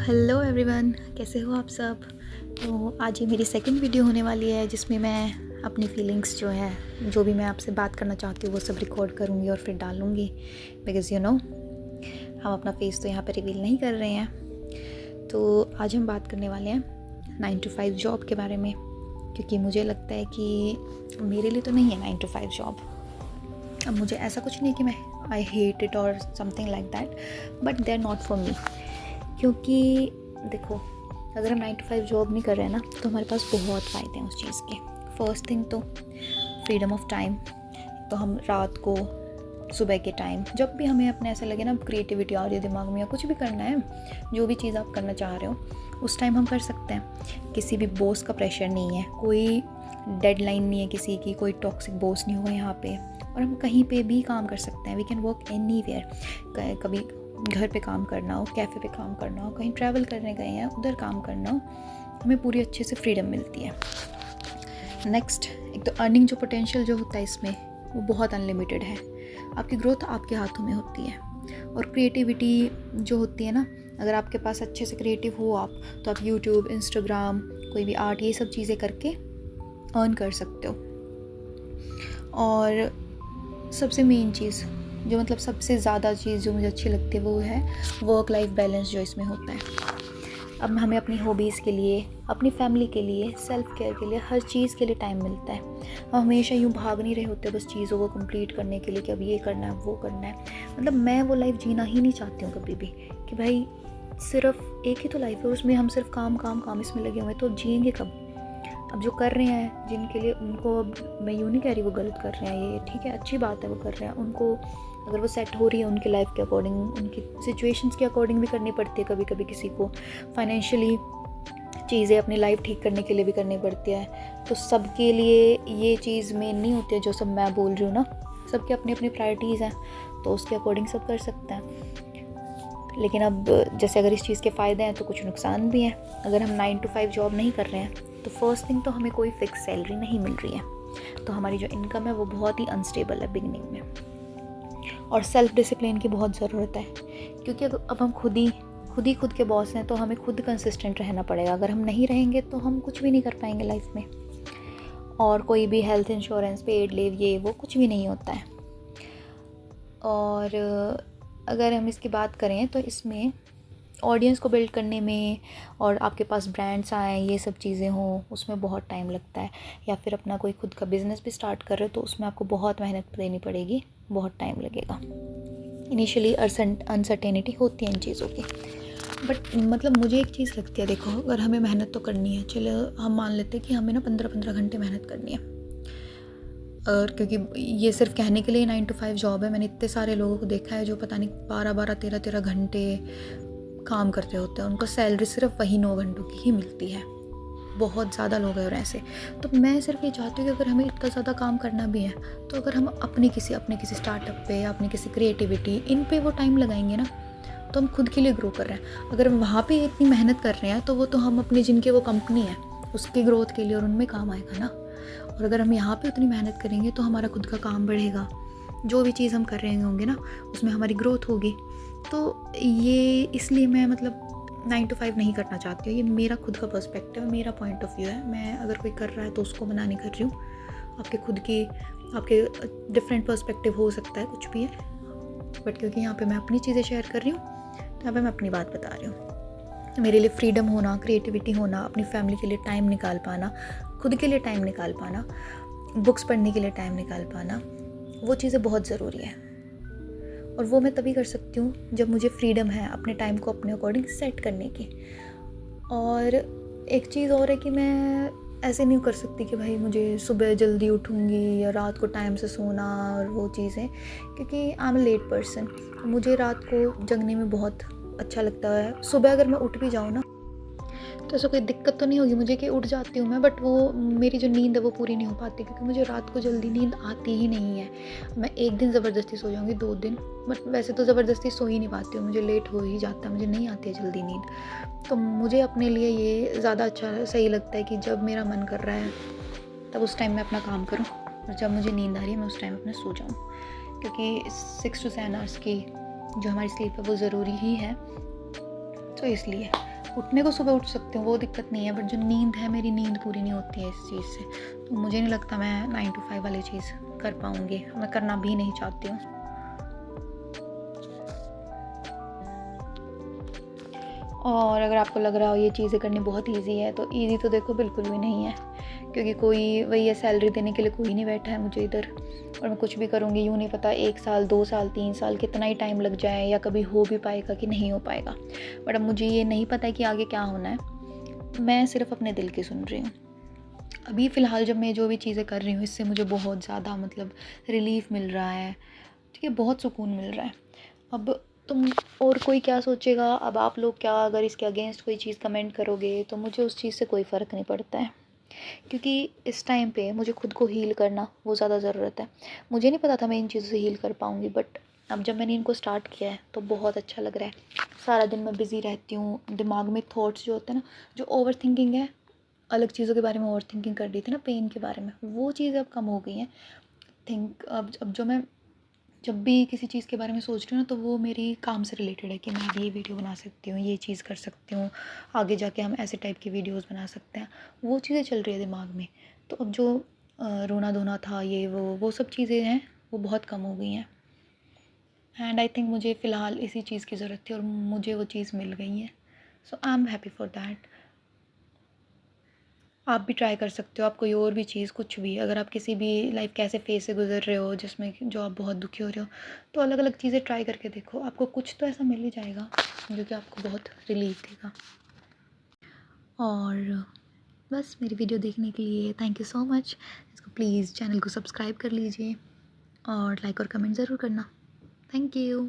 Hello everyone, कैसे हो आप सब। तो आज ये मेरी सेकंड वीडियो होने वाली है जिसमें मैं अपनी फीलिंग्स जो है, जो भी मैं आपसे बात करना चाहती हूँ वो सब रिकॉर्ड करूँगी और फिर डालूँगी। बिकॉज़ हम अपना फेस तो यहाँ पे रिवील नहीं कर रहे हैं। तो आज हम बात करने वाले हैं 9 to 5 जॉब के बारे में, क्योंकि मुझे लगता है कि मेरे लिए तो नहीं है 9 to 5 जॉब। अब मुझे ऐसा कुछ नहीं कि मैं आई हेट इट और something like that, but they are not for me. क्योंकि देखो, अगर हम 9 to 5 जॉब नहीं कर रहे हैं ना, तो हमारे पास बहुत फ़ायदे हैं उस चीज़ के। फर्स्ट थिंग तो फ्रीडम ऑफ टाइम। तो हम रात को, सुबह के टाइम, जब भी हमें अपने ऐसा लगे ना, क्रिएटिविटी आ रही है दिमाग में या कुछ भी करना है, जो भी चीज़ आप करना चाह रहे हो उस टाइम हम कर सकते हैं। किसी भी बॉस का प्रेशर नहीं है, कोई डेडलाइन नहीं है किसी की, कोई टॉक्सिक बॉस नहीं होगा यहाँ पे, और हम कहीं पे भी काम कर सकते हैं। We can work anywhere. कभी घर पे काम करना हो, कैफ़े पे काम करना हो, कहीं ट्रैवल करने गए हैं उधर काम करना हो, हमें पूरी अच्छे से फ्रीडम मिलती है। नेक्स्ट, एक तो अर्निंग जो पोटेंशियल जो होता है इसमें, वो बहुत अनलिमिटेड है। आपकी ग्रोथ आपके हाथों में होती है। और क्रिएटिविटी जो होती है ना, अगर आपके पास अच्छे से क्रिएटिव हो आप, तो आप यूट्यूब, इंस्टाग्राम, कोई भी आर्ट, ये सब चीज़ें करके अर्न कर सकते हो। और सबसे मेन चीज़ जो, मतलब सबसे ज़्यादा चीज़ जो मुझे अच्छी लगती है, वो है वर्क लाइफ बैलेंस जो इसमें होता है। अब हमें अपनी हॉबीज़ के लिए, अपनी फैमिली के लिए, सेल्फ केयर के लिए, हर चीज़ के लिए टाइम मिलता है। हम हमेशा यूँ भाग नहीं रहे होते बस चीज़ों को कंप्लीट करने के लिए कि अब ये करना है, वो करना है। मतलब मैं वो लाइफ जीना ही नहीं चाहती हूँ कभी भी, कि भाई सिर्फ एक ही तो लाइफ है, उसमें हम सिर्फ काम काम काम इसमें लगे हुए हैं, तो जिएंगे कब। अब जो कर रहे हैं जिनके लिए, उनको, अब मैं यूँ नहीं कह रही वो गलत कर रहे हैं, ये ठीक है, अच्छी बात है वो कर रहे हैं। उनको अगर वो सेट हो रही है उनकी लाइफ के अकॉर्डिंग, उनकी सिचुएशंस के अकॉर्डिंग भी करनी पड़ती है कभी कभी, किसी को फाइनेंशियली चीज़ें अपनी लाइफ ठीक करने के लिए भी करनी पड़ती है। तो सबके लिए ये चीज़ मेन नहीं होती है जो सब मैं बोल रही हूँ ना, सबके अपनी अपनी प्रायोरिटीज़ हैं, तो उसके अकॉर्डिंग सब कर सकते हैं। लेकिन अब जैसे अगर इस चीज़ के फ़ायदे हैं तो कुछ नुकसान भी हैं। अगर हम 9 to 5 जॉब नहीं कर रहे हैं तो फर्स्ट थिंग तो हमें कोई फिक्स सैलरी नहीं मिल रही है, तो हमारी जो इनकम है वो बहुत ही अनस्टेबल है बिगनिंग में। और सेल्फ डिसिप्लिन की बहुत ज़रूरत है, क्योंकि अब हम खुद के बॉस हैं, तो हमें खुद कंसिस्टेंट रहना पड़ेगा। अगर हम नहीं रहेंगे तो हम कुछ भी नहीं कर पाएंगे लाइफ में। और कोई भी हेल्थ इंश्योरेंस, पेड लीव, ये वो कुछ भी नहीं होता है। और अगर हम इसकी बात करें तो इसमें ऑडियंस को बिल्ड करने में, और आपके पास ब्रांड्स आएँ, ये सब चीज़ें हों, उसमें बहुत टाइम लगता है। या फिर अपना कोई खुद का बिज़नेस भी स्टार्ट कर रहे हो तो उसमें आपको बहुत मेहनत देनी पड़ेगी, बहुत टाइम लगेगा। इनिशियली अनसर्टेनिटी होती है इन चीज़ों की, बट मतलब मुझे एक चीज़ लगती है, देखो अगर हमें मेहनत तो करनी है, चलो हम मान लेते हैं कि हमें ना 15-15 घंटे मेहनत करनी है। और क्योंकि ये सिर्फ कहने के लिए 9 to 5 जॉब है, मैंने इतने सारे लोगों को देखा है जो पता नहीं 12-12, 13-13 घंटे काम करते होते हैं, उनको सैलरी सिर्फ वही 9 घंटों की ही मिलती है। बहुत ज़्यादा लोग हैं और ऐसे। तो मैं सिर्फ ये चाहती हूँ कि अगर हमें इतना ज़्यादा काम करना भी है, तो अगर हम अपने किसी स्टार्टअप पे या अपनी किसी क्रिएटिविटी, इन पे वो टाइम लगाएंगे ना, तो हम खुद के लिए ग्रो कर रहे हैं। अगर हम वहाँ पे इतनी मेहनत कर रहे हैं तो वो तो हम अपनी, जिनके वो कंपनी है उसकी ग्रोथ के लिए और उनमें काम आएगा ना। और अगर हम यहाँ पे उतनी मेहनत करेंगे तो हमारा खुद का काम बढ़ेगा, जो भी चीज़ हम कर रहे होंगे ना उसमें हमारी ग्रोथ होगी। तो ये इसलिए मैं मतलब 9 to 5 नहीं करना चाहती हूँ। ये मेरा खुद का पर्सपेक्टिव है, मेरा पॉइंट ऑफ व्यू है। मैं अगर कोई कर रहा है तो उसको मना नहीं कर रही हूँ। आपके डिफरेंट पर्सपेक्टिव हो सकता है, कुछ भी है, बट क्योंकि यहाँ पे मैं अपनी चीज़ें शेयर कर रही हूँ तो यहाँ पे मैं अपनी बात बता रही हूँ। मेरे लिए फ्रीडम होना, क्रिएटिविटी होना, अपनी फैमिली के लिए टाइम निकाल पाना, खुद के लिए टाइम निकाल पाना, बुक्स पढ़ने के लिए टाइम निकाल पाना, वो चीज़ें बहुत ज़रूरी है। और वो मैं तभी कर सकती हूँ जब मुझे फ्रीडम है अपने टाइम को अपने अकॉर्डिंग सेट करने की। और एक चीज़ और है कि मैं ऐसे नहीं कर सकती कि भाई मुझे सुबह जल्दी उठूँगी या रात को टाइम से सोना और वो चीज़ें, क्योंकि I am a late person. मुझे रात को जगने में बहुत अच्छा लगता है। सुबह अगर मैं उठ भी जाऊँ ना, तो ऐसा कोई दिक्कत तो नहीं होगी मुझे कि उठ जाती हूँ मैं, बट वो मेरी जो नींद है वो पूरी नहीं हो पाती, क्योंकि मुझे रात को जल्दी नींद आती ही नहीं है। मैं एक दिन ज़बरदस्ती सो जाऊँगी, 2 दिन, बट वैसे तो ज़बरदस्ती सो ही नहीं पाती हूँ, मुझे लेट हो ही जाता है, मुझे नहीं आती है जल्दी नींद। तो मुझे अपने लिए ये ज़्यादा अच्छा सही लगता है कि जब मेरा मन कर रहा है तब उस टाइम मैं अपना काम करूँ, और जब मुझे नींद आ रही है मैं उस टाइम अपने सो जाऊँ, क्योंकि 6 to 7 आवर्स की जो हमारी स्लीप है वो ज़रूरी ही है। तो इसलिए उठने को सुबह उठ सकती हूँ, वो दिक्कत नहीं है, बट जो नींद है मेरी, नींद पूरी नहीं होती है इस चीज़ से। तो मुझे नहीं लगता मैं 9 to 5 वाली चीज़ कर पाऊँगी, मैं करना भी नहीं चाहती हूँ। और अगर आपको लग रहा हो ये चीज़ें करनी बहुत ईज़ी है, तो ईज़ी तो देखो बिल्कुल भी नहीं है, क्योंकि कोई वही है, सैलरी देने के लिए कोई नहीं बैठा है मुझे इधर, और मैं कुछ भी करूँगी यूँ नहीं पता 1 साल, 2 साल, 3 साल कितना ही टाइम लग जाए, या कभी हो भी पाएगा कि नहीं हो पाएगा। बट अब मुझे ये नहीं पता है कि आगे क्या होना है, मैं सिर्फ़ अपने दिल की सुन रही हूँ। अभी फ़िलहाल जब मैं जो भी चीज़ें कर रही हूँ, इससे मुझे बहुत ज़्यादा मतलब रिलीफ़ मिल रहा है, ठीक है, बहुत सुकून मिल रहा है। अब तुम और कोई क्या सोचेगा, अब आप लोग क्या अगर इसके अगेंस्ट कोई चीज़ कमेंट करोगे, तो मुझे उस चीज़ से कोई फ़र्क नहीं पड़ता है, क्योंकि इस टाइम पे मुझे खुद को हील करना वो ज़्यादा ज़रूरत है। मुझे नहीं पता था मैं इन चीज़ों से हील कर पाऊँगी, बट अब जब मैंने इनको स्टार्ट किया है तो बहुत अच्छा लग रहा है। सारा दिन मैं बिज़ी रहती हूँ, दिमाग में थॉट्स जो होते हैं ना, जो ओवर थिंकिंग है, अलग चीज़ों के बारे में ओवर थिंकिंग कर रही थी ना, पेन के बारे में, वो चीज़ें अब कम हो गई हैं। अब जो मैं जब भी किसी चीज़ के बारे में सोच रही हूँ ना, तो वो मेरी काम से रिलेटेड है कि मैं अभी ये वीडियो बना सकती हूँ, ये चीज़ कर सकती हूँ, आगे जाके हम ऐसे टाइप की वीडियोस बना सकते हैं, वो चीज़ें चल रही है दिमाग में। तो अब जो रोना धोना था, ये वो सब चीज़ें हैं, वो बहुत कम हो गई हैं। एंड आई थिंक मुझे फ़िलहाल इसी चीज़ की ज़रूरत थी, और मुझे वो चीज़ मिल गई है। So I am happy for that. आप भी ट्राई कर सकते हो, आप कोई और भी चीज़, कुछ भी, अगर आप किसी भी लाइफ के ऐसे फेज़ से गुज़र रहे हो जिसमें जो आप बहुत दुखी हो रहे हो, तो अलग अलग चीज़ें ट्राई करके देखो, आपको कुछ तो ऐसा मिल ही जाएगा जो कि आपको बहुत रिलीफ देगा। और बस मेरी वीडियो देखने के लिए थैंक यू सो मच। इसको प्लीज़ चैनल को सब्सक्राइब कर लीजिए, और लाइक और कमेंट ज़रूर करना। Thank you.